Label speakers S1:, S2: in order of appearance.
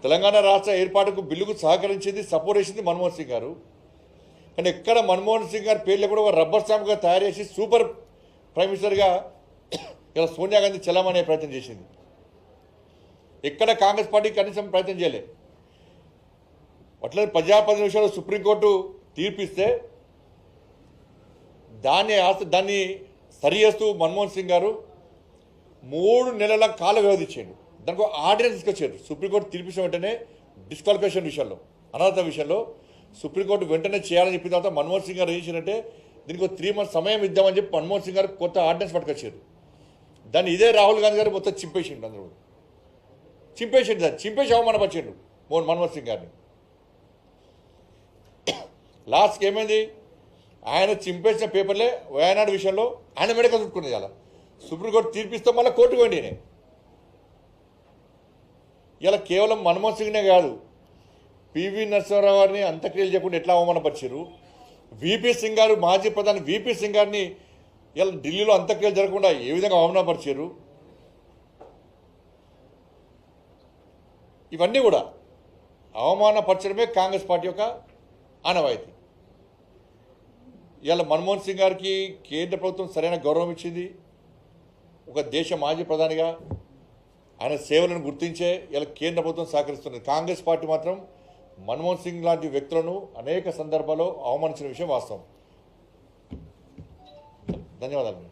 S1: తెలంగాణ రాష్ట్ర ఏర్పాటుకు బిల్లుకు సహకరించింది, సపోర్ట్ చేసింది మన్మోహన్ సింగ్ గారు. కానీ ఎక్కడ మన్మోహన్ సింగ్ గారి పేర్లు కూడా ఒక రబ్బర్ స్టాంప్గా తయారు చేసి సూపర్ ప్రైమ్ మినిస్టర్గా ఇలా సోనియా గాంధీ చెల్లమనే ప్రయత్నం చేసింది. ఎక్కడ కాంగ్రెస్ పార్టీ కనీసం ప్రయత్నం చేయలే. అట్లా ప్రజాప్రతినిధి విషయంలో సుప్రీంకోర్టు తీర్పిస్తే దాన్ని సరి చేస్తూ మన్మోహన్ సింగ్ గారు 3 నెలల కాల వ్యవధి ఇచ్చాడు. దానికి ఆర్డినెన్స్ తీసుకొచ్చారు. సుప్రీంకోర్టు తీర్పిన వెంటనే డిస్క్వాలిఫికేషన్ విషయంలో, అనర్హత విషయంలో సుప్రీంకోర్టు వెంటనే చేయాలని చెప్పిన తర్వాత మన్మోహన్ సింగ్ గారు ఏం చేశారంటే దీనికి 3 months సమయం ఇద్దామని చెప్పి మన్మోహన్ సింగ్ గారు కొత్త ఆర్డినెన్స్ పట్టుకొచ్చారు. దాన్ని ఇదే రాహుల్ గాంధీ గారు మొత్తం చింపేసిండు. అందరూ చింపేసిండు, దాన్ని చింపేసి అవమానపరిచిండు మన్మోహన్ సింగ్ గారిని. లాస్ట్కి ఏమైంది, ఆయన చింపేసిన పేపర్లే వయనాడు విషయంలో ఆయన మెడక చుట్టుకునేది. అలా సుప్రీంకోర్టు తీర్పిస్తే మళ్ళీ కోర్టుకు పోయింది. నేను ఇలా కేవలం మన్మోహన్ సింగ్నే కాదు, పివి నరసింహారావు గారిని అంత్యక్రియలు చేయకుండా ఎట్లా అవమానపరిచారు. విపి సింగ్ గారు, మాజీ ప్రధాని విపి సింగ్ గారిని ఇలా ఢిల్లీలో అంత్యక్రియలు జరగకుండా ఏ విధంగా అవమానపరిచారు. ఇవన్నీ కూడా అవమానపరచడమే కాంగ్రెస్ పార్టీ యొక్క ఆనవాయితీ. ఇవాళ మన్మోహన్ సింగ్ గారికి కేంద్ర ప్రభుత్వం సరైన గౌరవం ఇచ్చింది. ఒక దేశ మాజీ ప్రధానిగా ఆయన సేవలను గుర్తించే ఇలా కేంద్ర ప్రభుత్వం సహకరిస్తున్నది. కాంగ్రెస్ పార్టీ మాత్రం మన్మోహన్ సింగ్ లాంటి వ్యక్తులను అనేక సందర్భాల్లో అవమానించిన విషయం వాస్తవం. ధన్యవాదాలు.